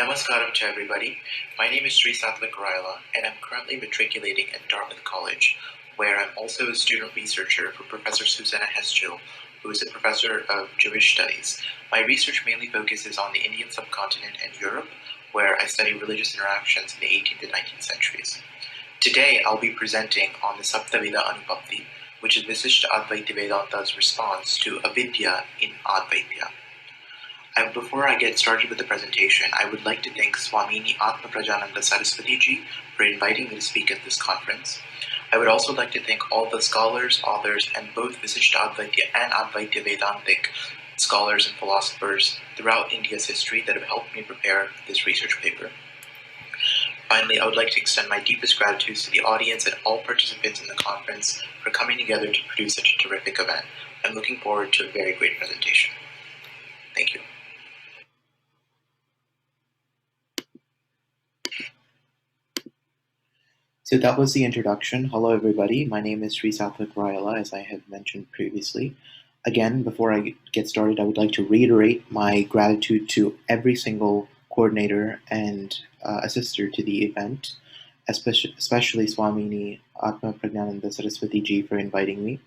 Namaskaram to everybody. My name is Sathvik, Rayala, and I'm currently matriculating at Dartmouth College, where I'm also a student researcher for Professor Susanna Hesjill, who is a professor of Jewish studies. My research mainly focuses on the Indian subcontinent and Europe, where I study religious interactions in the 18th and 19th centuries. Today, I'll be presenting on the Saptavidha-Anupapatti, which is Visishta Advaita Vedanta's response to avidya in Advaita. Before I get started with the presentation, I would like to thank Swamini Atma Prajananda Saraswati ji for inviting me to speak at this conference. I would also like to thank all the scholars, authors, and both Visishta Advaita and Advaita Vedantic scholars and philosophers throughout India's history that have helped me prepare this research paper. Finally, I would like to extend my deepest gratitude to the audience and all participants in the conference for coming together to produce such a terrific event. I'm looking forward to a very great presentation. Thank you. So that was the introduction. Hello, everybody. My name is Sathvik Rayala, as I have mentioned previously. Again, before I get started, I would like to reiterate my gratitude to every single coordinator and assister to the event, especially Swamini Atma Pragnananda Saraswati ji for inviting me.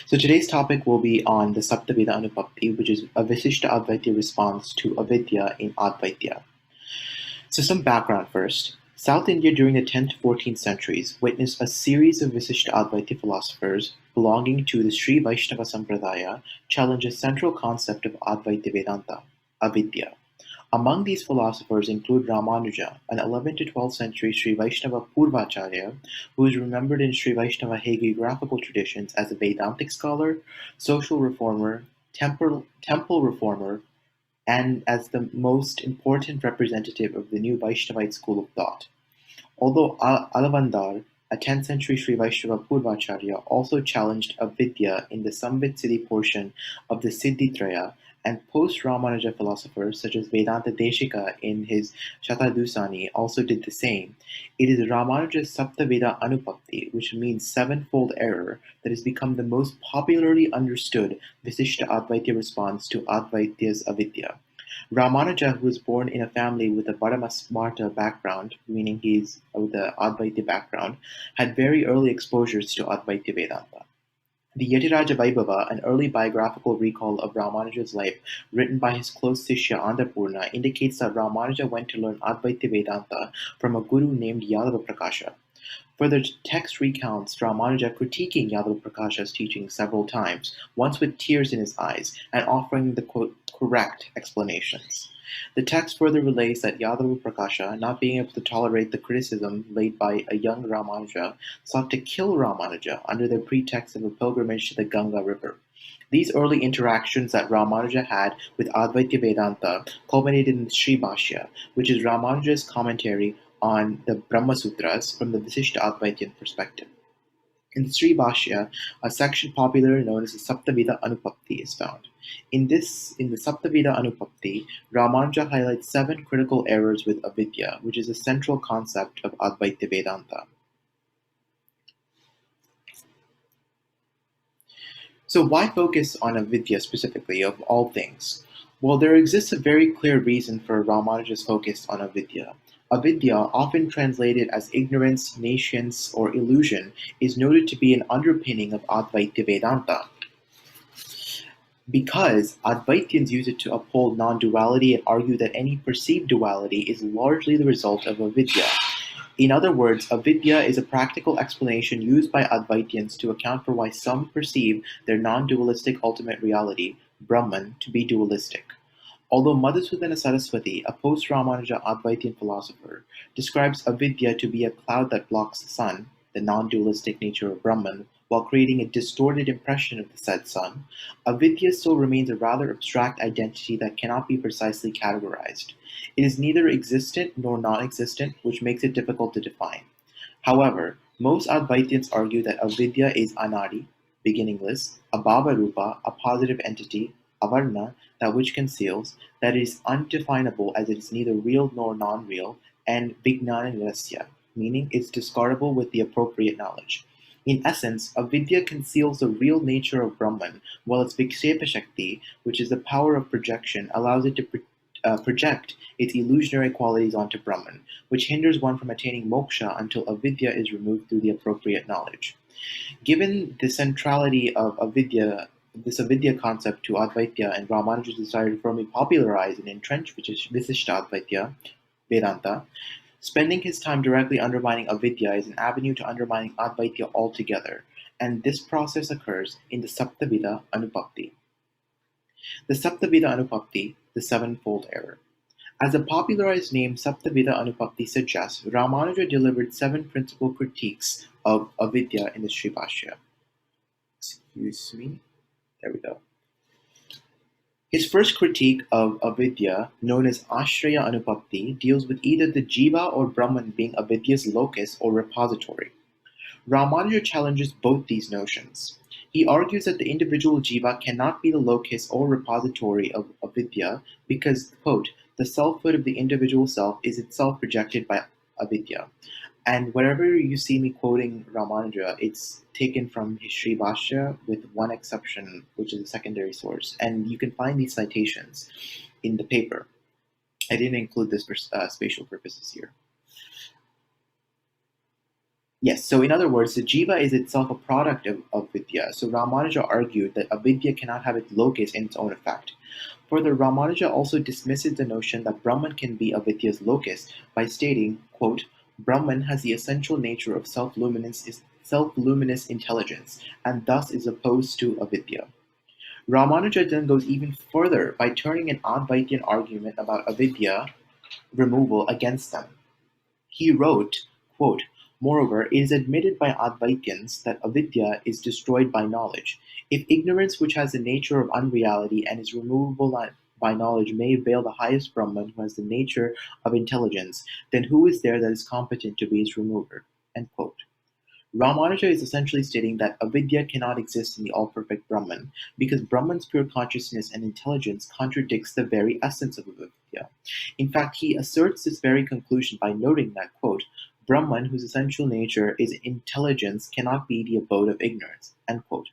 So today's topic will be on the Saptavidha-Anupapatti, which is a Visishta Advaita response to avidya in Advaita. So some background first. South India during the 10th to 14th centuries witnessed a series of Visishta Advaita philosophers belonging to the Sri Vaishnava Sampradaya challenge a central concept of Advaita Vedanta, avidya. Among these philosophers include Rāmānuja, an 11th to 12th century Sri Vaishnava Purvacharya, who is remembered in Sri Vaishnava hagiographical traditions as a Vedantic scholar, social reformer, temple reformer, and as the most important representative of the new Vaishnavite school of thought. Although Alavandar, a 10th century Sri Vaishnava Purvacharya, also challenged avidya in the Samvit Siddhi portion of the Siddhitraya, and post-Rāmānuja philosophers such as Vedanta Deshika in his Shatadusani also did the same, it is Rāmānuja's Saptavidha-Anupapatti, which means sevenfold error, that has become the most popularly understood Visishta Advaita response to Advaita's avidya. Rāmānuja, who was born in a family with a Paramasmarta background, meaning he's with the Advaita background, had very early exposures to Advaita Vedanta. The Yatiraja Vaibhava, an early biographical recall of Rāmānuja's life written by his close Sishya Andapurna, indicates that Rāmānuja went to learn Advaita Vedanta from a guru named Yadava Prakasha. Further, text recounts Rāmānuja critiquing Yadava Prakasha's teaching several times, once with tears in his eyes, and offering the quote, correct explanations. The text further relates that Yadava Prakasha, not being able to tolerate the criticism laid by a young Rāmānuja, sought to kill Rāmānuja under the pretext of a pilgrimage to the Ganga River. These early interactions that Rāmānuja had with Advaita Vedanta culminated in the Sri Bhashya, which is Rāmānuja's commentary on the Brahma Sutras from the Visishta Advaitian perspective. In the Sri Bhashya, a section popularly known as the Saptavidha-Anupapatti is found. In the Saptavidha-Anupapatti, Rāmānuja highlights 7 critical errors with avidya, which is a central concept of Advaita Vedanta. So why focus on avidya specifically, of all things? Well, there exists a very clear reason for Rāmānuja's focus on avidya. Avidya, often translated as ignorance, nescience, or illusion, is noted to be an underpinning of Advaita Vedanta, because Advaitians use it to uphold non-duality and argue that any perceived duality is largely the result of avidya. In other words, avidya is a practical explanation used by Advaitians to account for why some perceive their non-dualistic ultimate reality, Brahman, to be dualistic. Although Madhusudana Saraswati, a post-Rāmānuja Advaitian philosopher, describes avidya to be a cloud that blocks the sun, the non-dualistic nature of Brahman, while creating a distorted impression of the said sun, avidya still remains a rather abstract identity that cannot be precisely categorized. It is neither existent nor non-existent, which makes it difficult to define. However, most Advaitians argue that avidya is anadi, beginningless, abhava-rupa, a positive entity, avarna, that which conceals, that it is undefinable as it is neither real nor non-real, and vijnana-nirasya, meaning it's discardable with the appropriate knowledge. In essence, avidya conceals the real nature of Brahman, while its Vikshepa Shakti, which is the power of projection, allows it to project its illusionary qualities onto Brahman, which hinders one from attaining moksha until avidya is removed through the appropriate knowledge. Given the centrality of this avidya concept to Advaita and Ramanuja's desire to firmly popularize and entrench Visishta Advaita, Vedanta, spending his time directly undermining avidya is an avenue to undermining Advaita altogether, and this process occurs in the Saptavidha-Anupapatti. The Saptavidha-Anupapatti, the sevenfold error. As the popularized name Saptavidha-Anupapatti suggests, Ramanuja delivered 7 principal critiques of avidya in the Sri Bhashya. Excuse me. There we go. His first critique of avidya, known as Ashraya Anupapatti, deals with either the jiva or Brahman being avidya's locus or repository. Rāmānuja challenges both these notions. He argues that the individual jiva cannot be the locus or repository of avidya because, quote, the selfhood of the individual self is itself projected by avidya. And wherever you see me quoting Rāmānuja, it's taken from his Sri Bhashya with one exception, which is a secondary source. And you can find these citations in the paper. I didn't include this for spatial purposes here. Yes, so in other words, the jiva is itself a product of vidya. So Rāmānuja argued that avidya cannot have its locus in its own effect. Further, Rāmānuja also dismisses the notion that Brahman can be avidya's locus by stating, quote, Brahman has the essential nature of self-luminous intelligence, and thus is opposed to avidya. Rāmānuja then goes even further by turning an Advaitian argument about avidya removal against them. He wrote, quote, moreover, it is admitted by Advaitians that avidya is destroyed by knowledge. If ignorance, which has the nature of unreality and is removable by knowledge, may veil the highest Brahman who has the nature of intelligence, then who is there that is competent to be its remover? End quote. Rāmānuja is essentially stating that avidya cannot exist in the all-perfect Brahman because Brahman's pure consciousness and intelligence contradicts the very essence of avidya. In fact, he asserts this very conclusion by noting that, quote, Brahman, whose essential nature is intelligence, cannot be the abode of ignorance. End quote.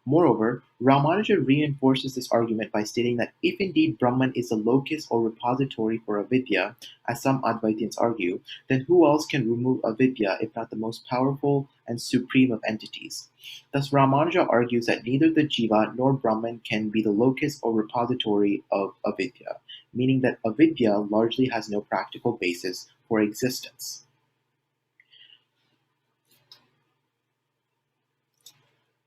Moreover, Rāmānuja reinforces this argument by stating that if indeed Brahman is the locus or repository for avidya, as some Advaitians argue, then who else can remove avidya if not the most powerful and supreme of entities? Thus, Rāmānuja argues that neither the jiva nor Brahman can be the locus or repository of avidya, meaning that avidya largely has no practical basis for existence.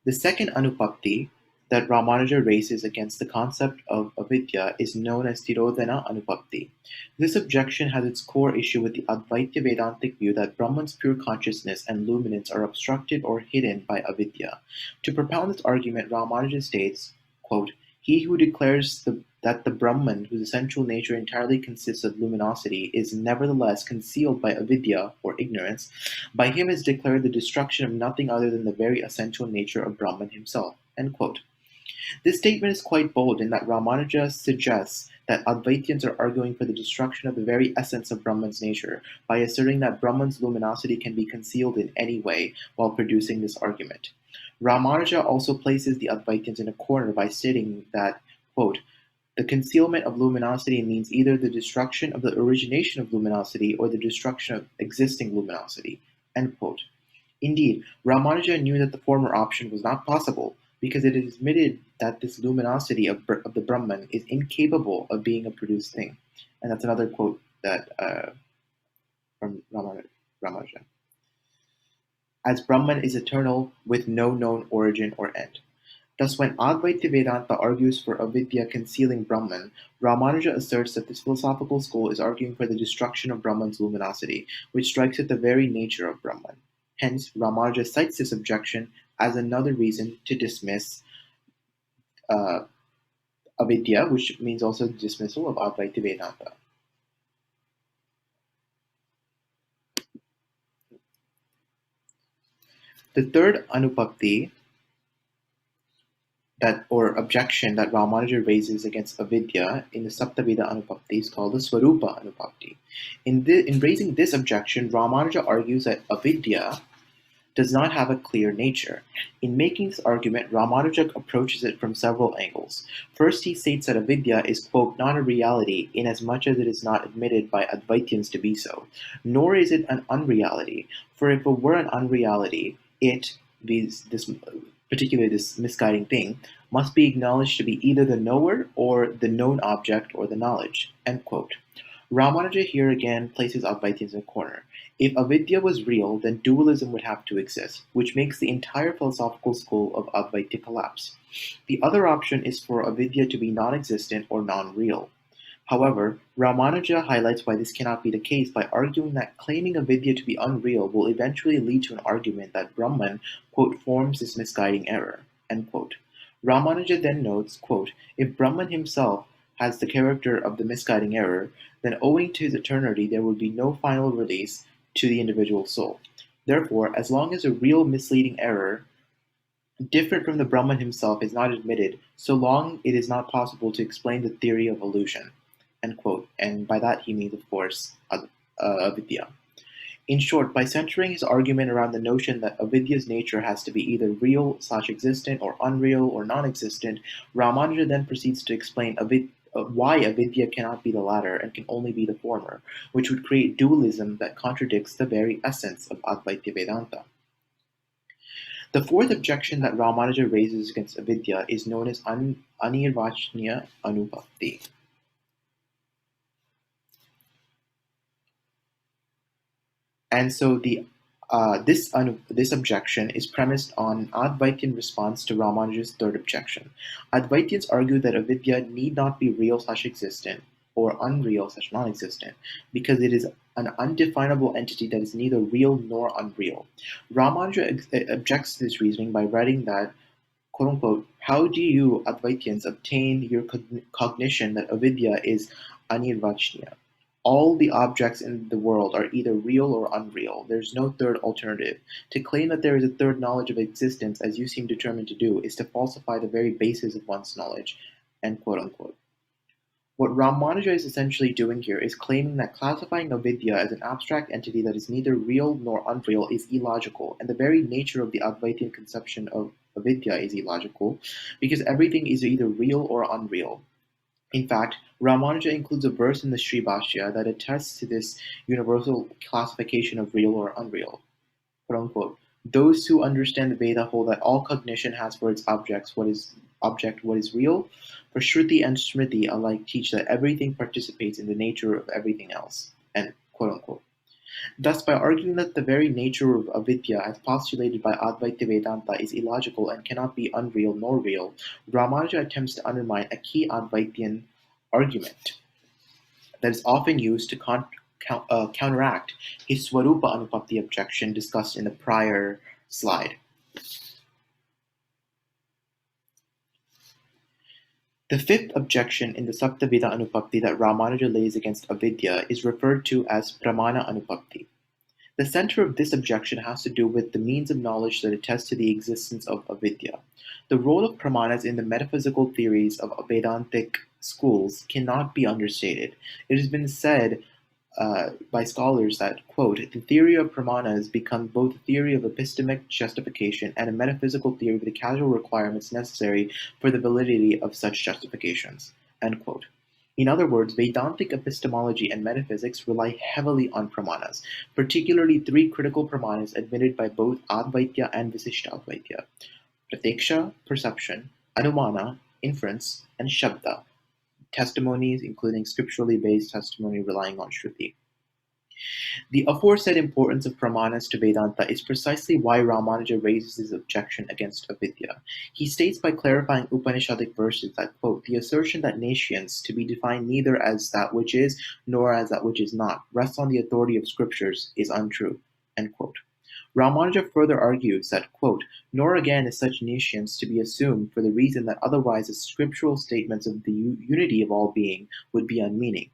The second anupapti that Rāmānuja raises against the concept of avidya is known as Tirodhana Anupapti. This objection has its core issue with the Advaita Vedantic view that Brahman's pure consciousness and luminance are obstructed or hidden by avidya. To propound this argument, Rāmānuja states, quote, he who declares that the Brahman, whose essential nature entirely consists of luminosity, is nevertheless concealed by avidya, or ignorance, by him is declared the destruction of nothing other than the very essential nature of Brahman himself. End quote. This statement is quite bold in that Rāmānuja suggests that Advaitians are arguing for the destruction of the very essence of Brahman's nature by asserting that Brahman's luminosity can be concealed in any way while producing this argument. Rāmānuja also places the Advaitians in a corner by stating that, quote, the concealment of luminosity means either the destruction of the origination of luminosity or the destruction of existing luminosity, end quote. Indeed, Rāmānuja knew that the former option was not possible because it is admitted that this luminosity of the Brahman is incapable of being a produced thing. And that's another quote that from Rāmānuja. As Brahman is eternal with no known origin or end. Thus, when Advaita Vedanta argues for avidya concealing Brahman, Rāmānuja asserts that this philosophical school is arguing for the destruction of Brahman's luminosity, which strikes at the very nature of Brahman. Hence, Rāmānuja cites this objection as another reason to dismiss avidya, which means also the dismissal of Advaita Vedanta. The third anupapti or objection that Rāmānuja raises against avidya in the Saptavidha-Anupapatti is called the Swarupa Anupapatti. In raising this objection, Rāmānuja argues that avidya does not have a clear nature. In making this argument, Ramanuja approaches it from several angles. First, he states that avidya is, quote, not a reality inasmuch as it is not admitted by Advaityans to be so, nor is it an unreality, for if it were an unreality, particularly this misguiding thing, must be acknowledged to be either the knower or the known object or the knowledge, end quote. Ramanuja here again places Advaityans in a corner. If avidya was real, then dualism would have to exist, which makes the entire philosophical school of Advaita collapse. The other option is for avidya to be non-existent or non-real. However, Ramanuja highlights why this cannot be the case by arguing that claiming avidya to be unreal will eventually lead to an argument that Brahman, quote, forms this misguiding error, end quote. Ramanuja then notes, quote, if Brahman himself has the character of the misguiding error, then owing to his eternity there would be no final release to the individual soul. Therefore, as long as a real misleading error different from the Brahman himself is not admitted, so long it is not possible to explain the theory of illusion, end quote. And by that he means, of course, avidya. In short, by centering his argument around the notion that avidya's nature has to be either real/existent or unreal or non-existent, Ramanuja then proceeds to explain why avidya cannot be the latter and can only be the former, which would create dualism that contradicts the very essence of Advaita Vedanta. The fourth objection that Ramanuja raises against avidya is known as Anirvachnya-Anupapatti. And so this objection is premised on Advaitian response to Ramanuja's third objection. Advaitians argue that avidya need not be real/existent or unreal/non-existent because it is an undefinable entity that is neither real nor unreal. Ramanuja objects to this reasoning by writing that, quote unquote, how do you Advaitians obtain your cognition that avidya is anirvachnya? All the objects in the world are either real or unreal. There's no third alternative. To claim that there is a third knowledge of existence, as you seem determined to do, is to falsify the very basis of one's knowledge, end quote unquote. What Ramanuja is essentially doing here is claiming that classifying avidya as an abstract entity that is neither real nor unreal is illogical, and the very nature of the Advaitian conception of avidya is illogical, because everything is either real or unreal. In fact, Ramanuja includes a verse in the Sri Bhashya that attests to this universal classification of real or unreal. Quote unquote, those who understand the Veda hold that all cognition has for its object what is real, for Shruti and Smriti alike teach that everything participates in the nature of everything else, and quote unquote. Thus, by arguing that the very nature of avidya as postulated by Advaita Vedanta is illogical and cannot be unreal nor real, Ramanuja attempts to undermine a key Advaitian argument that is often used to counteract his Swarupa-Anupapatti objection discussed in the prior slide. The fifth objection in the Saptavidha-Anupapatti that Ramanuja lays against avidya is referred to as Pramana-Anupapatti. The center of this objection has to do with the means of knowledge that attest to the existence of avidya. The role of pramanas in the metaphysical theories of Vedantic schools cannot be understated. It has been said by scholars that, quote, the theory of pramanas becomes both a theory of epistemic justification and a metaphysical theory of the causal requirements necessary for the validity of such justifications, end quote. In other words, Vedantic epistemology and metaphysics rely heavily on pramanas, particularly three critical pramanas admitted by both Advaita and Visishtadvaita: Pratyaksha, perception; Anumana, inference; and Shabda, testimonies, including scripturally based testimony relying on Shruti. The aforesaid importance of pramanas to Vedanta is precisely why Ramanuja raises his objection against avidya. He states by clarifying Upanishadic verses that, quote, the assertion that nescience, to be defined neither as that which is nor as that which is not, rests on the authority of scriptures, is untrue, end quote. Ramanuja further argues that, quote, nor again is such nescience to be assumed for the reason that otherwise the scriptural statements of the unity of all being would be unmeaning.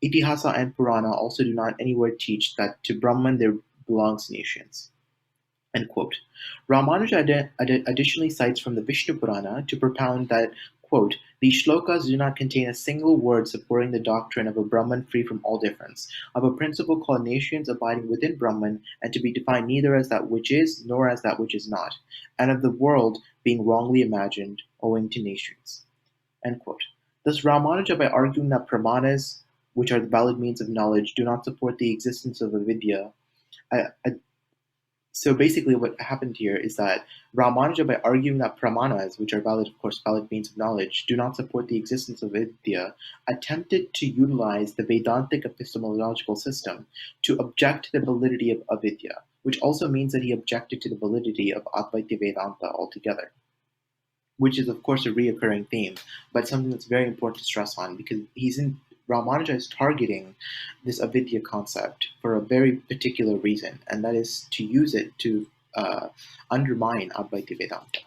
Itihasa and Purana also do not anywhere teach that to Brahman there belongs nescience, end quote. Ramanuja additionally cites from the Vishnu Purana to propound that, Quote, these shlokas do not contain a single word supporting the doctrine of a Brahman free from all difference, of a principle called nations abiding within Brahman, and to be defined neither as that which is nor as that which is not, and of the world being wrongly imagined owing to nations. End quote. Thus, Rāmānuja, by arguing that pramanas, which are the valid means of knowledge, do not support the existence of avidya. So basically, what happened here is that Rāmānuja, by arguing that pramanas, which are valid, of course, valid means of knowledge, do not support the existence of avidya, attempted to utilize the Vedantic epistemological system to object to the validity of avidya, which also means that he objected to the validity of Advaita Vedanta altogether, which is, of course, a reoccurring theme, but something that's very important to stress on because Rāmānuja is targeting this avidya concept for a very particular reason, and that is to use it to undermine Advaita Vedanta.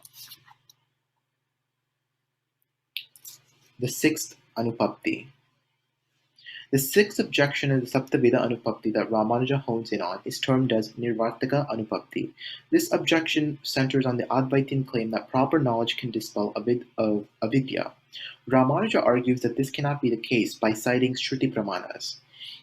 The sixth Anupapatti. The sixth objection in the Saptavidha-Anupapatti that Rāmānuja hones in on is termed as Nirvartaka Anupapatti. This objection centers on the Advaitin claim that proper knowledge can dispel avidya. Rāmānuja argues that this cannot be the case by citing Shruti Pramanas.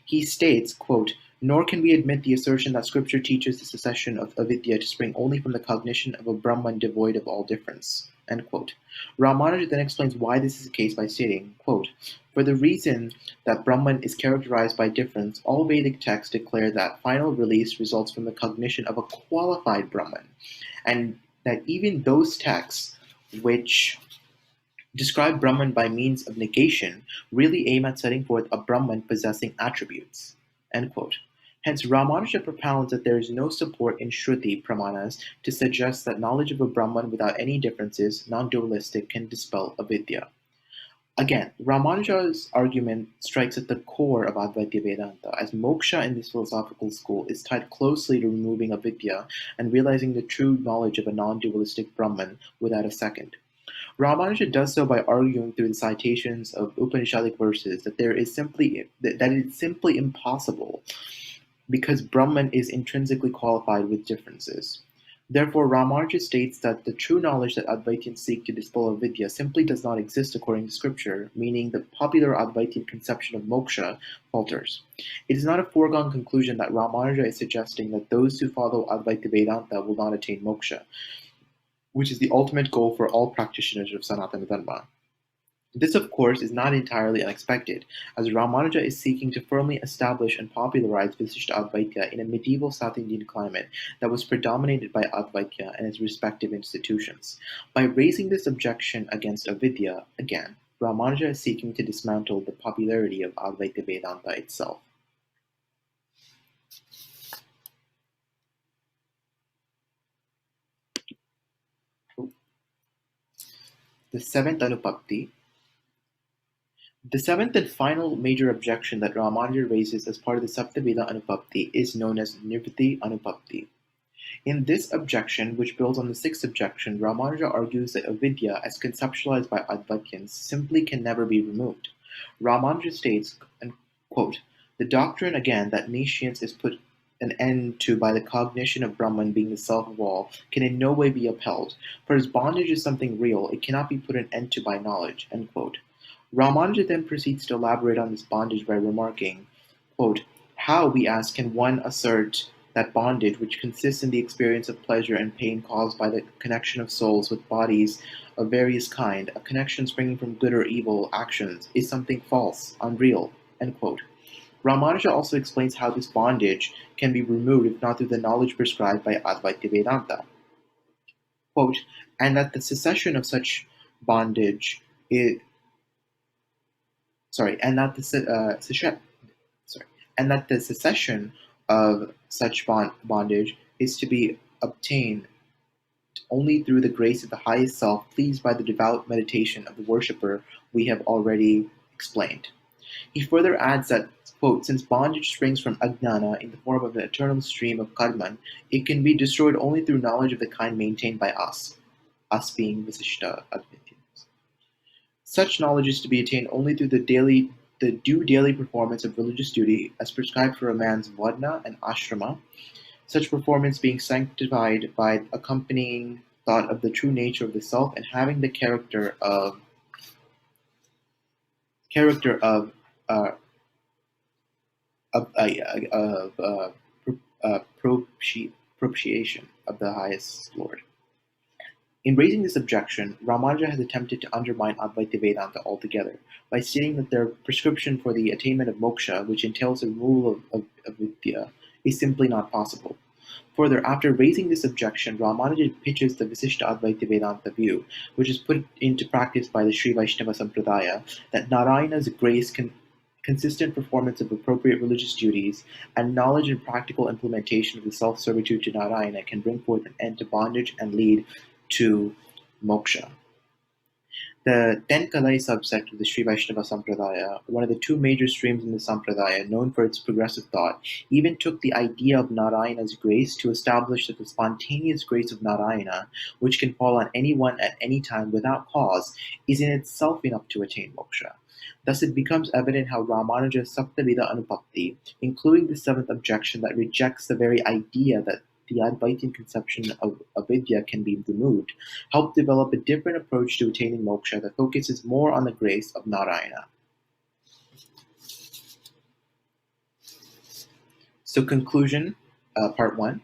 He states, quote, nor can we admit the assertion that scripture teaches the cessation of avidya to spring only from the cognition of a Brahman devoid of all difference. End quote. Rāmānuja then explains why this is the case by stating, quote, for the reason that Brahman is characterized by difference, all Vedic texts declare that final release results from the cognition of a qualified Brahman, and that even those texts which describe Brahman by means of negation really aim at setting forth a Brahman possessing attributes. End quote. Hence, Rāmānuja propounds that there is no support in Shruti Pramanas to suggest that knowledge of a Brahman without any differences, non-dualistic, can dispel avidya. Again, Rāmānuja's argument strikes at the core of Advaita Vedanta, as moksha in this philosophical school is tied closely to removing avidya and realizing the true knowledge of a non-dualistic Brahman without a second. Rāmānuja does so by arguing through the citations of Upanishadic verses that it is simply impossible because Brahman is intrinsically qualified with differences. Therefore, Rāmānuja states that the true knowledge that Advaitins seek to dispel avidya simply does not exist according to scripture, meaning the popular Advaitin conception of moksha falters. It is not a foregone conclusion that Rāmānuja is suggesting that those who follow Advaita Vedanta will not attain moksha, which is the ultimate goal for all practitioners of Sanatana Dharma. This, of course, is not entirely unexpected, as Rāmānuja is seeking to firmly establish and popularize Visishta Advaita in a medieval South Indian climate that was predominated by Advaita and its respective institutions. By raising this objection against avidya, again, Rāmānuja is seeking to dismantle the popularity of Advaita Vedanta itself. The seventh Anupapatti. The seventh and final major objection that Rāmānuja raises as part of the Saptavidha-Anupapatti is known as Nivritti-Anupapatti. In this objection, which builds on the sixth objection, Rāmānuja argues that avidya, as conceptualized by Advaitins, simply can never be removed. Rāmānuja states, and quote, the doctrine, again, that nescience is put an end to by the cognition of Brahman being the self of all, can in no way be upheld, for as bondage is something real, it cannot be put an end to by knowledge, end quote. Rāmānuja then proceeds to elaborate on this bondage by remarking, quote, how, we ask, can one assert that bondage, which consists in the experience of pleasure and pain caused by the connection of souls with bodies of various kind, a connection springing from good or evil actions, is something false, unreal, end quote. Rāmānuja also explains how this bondage can be removed if not through the knowledge prescribed by Advaita Vedanta. Quote, and that the cessation of such bondage is and that the cessation of such bondage is to be obtained only through the grace of the highest self, pleased by the devout meditation of the worshipper we have already explained. He further adds that, quote, since bondage springs from ajnana in the form of an eternal stream of karman, it can be destroyed only through knowledge of the kind maintained by us being Visishta Advaitins. Such knowledge is to be attained only through the due daily performance of religious duty as prescribed for a man's varna and ashrama, such performance being sanctified by accompanying thought of the true nature of the self and having the character of character uh, of propitiation of the highest Lord. In raising this objection, Ramanuja has attempted to undermine Advaita Vedanta altogether by stating that their prescription for the attainment of moksha, which entails the removal of vidya, is simply not possible. Further, after raising this objection, Ramanuja pitches the Visishta Advaita Vedanta view, which is put into practice by the Sri Vaishnava Sampradaya, that Narayana's grace, consistent performance of appropriate religious duties, and knowledge and practical implementation of the self-servitude to Narayana can bring forth an end to bondage and lead to moksha. The Tenkalai subsect of the Sri Vaishnava Sampradaya, one of the two major streams in the Sampradaya, known for its progressive thought, even took the idea of Narayana's grace to establish that the spontaneous grace of Narayana, which can fall on anyone at any time without cause, is in itself enough to attain moksha. Thus it becomes evident how Ramanuja's Saptavidha-Anupapatti, including the seventh objection that rejects the very idea that the Advaitian conception of avidya can be removed, helped develop a different approach to attaining moksha that focuses more on the grace of Narayana. So conclusion, part 1.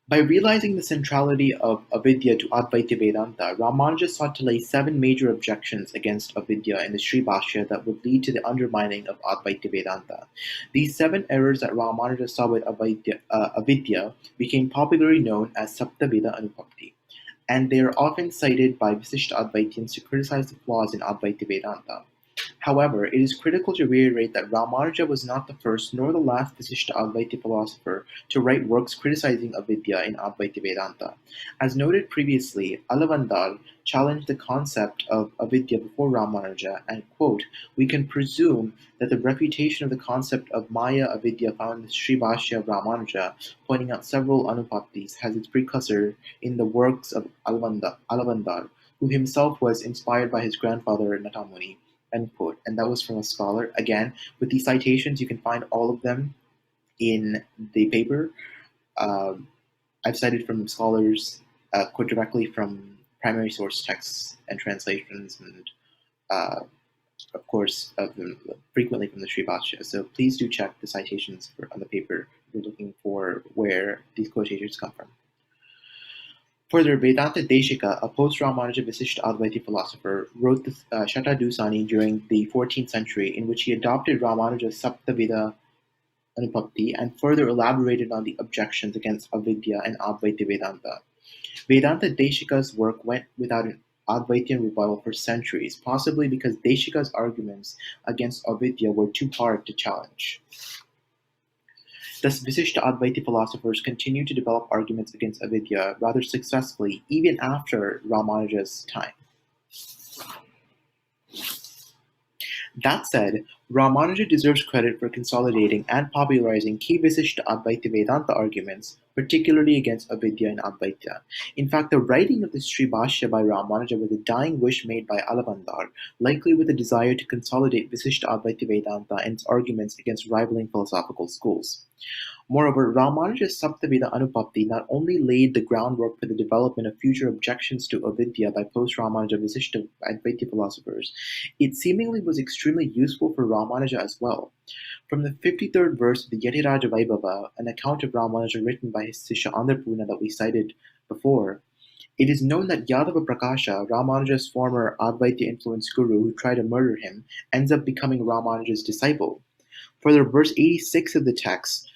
By realizing the centrality of avidya to Advaita Vedanta, Ramanuja sought to lay 7 major objections against avidya in the Sri Bhashya that would lead to the undermining of Advaita Vedanta. These 7 errors that Ramanuja saw with avidya became popularly known as Saptavidha-Anupapatti, and they are often cited by Visishta Advaitins to criticize the flaws in Advaita Vedanta. However, it is critical to reiterate that Ramanuja was not the first nor the last Visishta Advaita philosopher to write works criticizing avidya in Advaita Vedanta. As noted previously, Alavandar challenged the concept of avidya before Ramanuja, and quote, "We can presume that the refutation of the concept of Maya avidya found in the Sri Bhashya of Ramanuja, pointing out several Anupapattis, has its precursor in the works of Alavandar, who himself was inspired by his grandfather Natamuni." End quote. And that was from a scholar. Again, with these citations, you can find all of them in the paper. I've cited from scholars, quote directly from primary source texts and translations, and of course, frequently from the Sri Bhashya. So please do check the citations on the paper if you're looking for where these quotations come from. Further, Vedanta Deshika, a post-Ramanuja Visishta Advaita philosopher, wrote the Shatadusani during the 14th century, in which he adopted Ramanuja's Saptavidha Anupapatti and further elaborated on the objections against avidya and Advaita Vedanta. Vedanta Deshika's work went without an Advaitian rebuttal for centuries, possibly because Deshika's arguments against avidya were too hard to challenge. Thus, Visishta Advaita philosophers continued to develop arguments against avidya rather successfully even after Ramanuja's time. That said, Ramanuja deserves credit for consolidating and popularizing key Visishta Advaita Vedanta arguments, particularly against avidya and Advaita. In fact, the writing of the Sri Bhashya by Ramanuja was a dying wish made by Alavandar, likely with a desire to consolidate Visishta Advaita Vedanta and its arguments against rivaling philosophical schools. Moreover, Ramanuja's Saptavidha-Anupapatti not only laid the groundwork for the development of future objections to avidya by post-Ramanuja Visishta Advaita philosophers, it seemingly was extremely useful for Ramanuja as well. From the 53rd verse of the Yatiraja Vaibhava, an account of Ramanuja written by his Sishya Andarpurna that we cited before, it is known that Yadava Prakasha, Ramanuja's former Advaita-influenced guru who tried to murder him, ends up becoming Ramanuja's disciple. Further, verse 86 of the text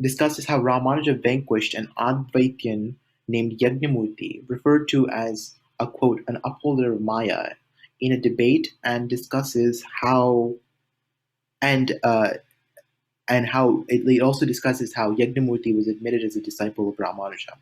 discusses how Ramanuja vanquished an Advaitian named Yagnamurti, referred to as a quote, an upholder of Maya, in a debate, and discusses how it also discusses how Yagnamurti was admitted as a disciple of Ramanuja.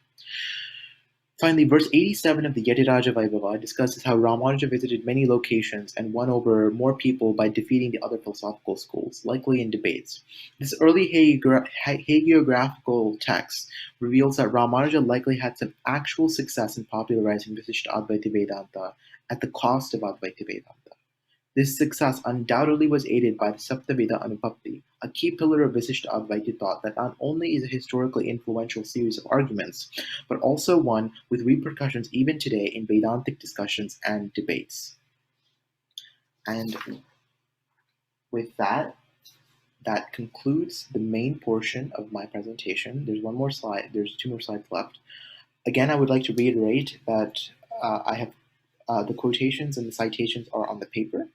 Finally, verse 87 of the Yatiraja Vaibhava discusses how Ramanuja visited many locations and won over more people by defeating the other philosophical schools, likely in debates. This early hagiographical text reveals that Ramanuja likely had some actual success in popularizing Visishta Advaita Vedanta at the cost of Advaita Vedanta. This success undoubtedly was aided by the Saptavidha-Anupapatti, a key pillar of Visishta Advaita thought that not only is a historically influential series of arguments, but also one with repercussions even today in Vedantic discussions and debates. And with that, that concludes the main portion of my presentation. There's one more slide. There's two more slides left. Again, I would like to reiterate that I have the quotations and the citations are on the paper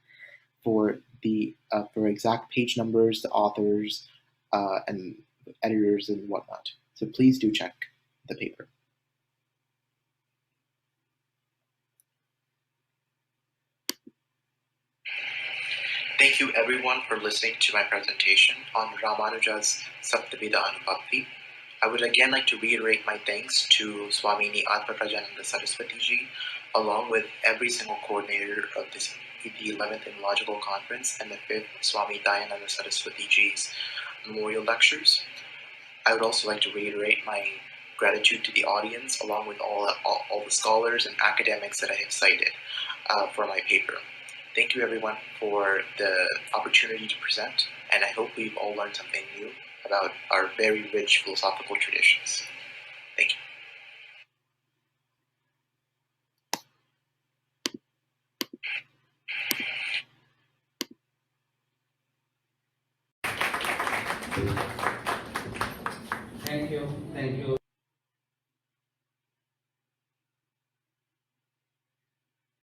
for the for exact page numbers, the authors, and editors and whatnot. So please do check the paper. Thank you everyone for listening to my presentation on Rāmānuja's Saptavidha-Anupapatti. I would again like to reiterate my thanks to Swamini Atmaprajananda Saraswati ji, along with every single coordinator of the 11th Analogical Conference and the 5th Swami Dayananda Saraswati ji's memorial lectures. I would also like to reiterate my gratitude to the audience, along with all the scholars and academics that I have cited for my paper. Thank you everyone for the opportunity to present, and I hope we've all learned something new about our very rich philosophical traditions. Thank you. Thank you. Thank you.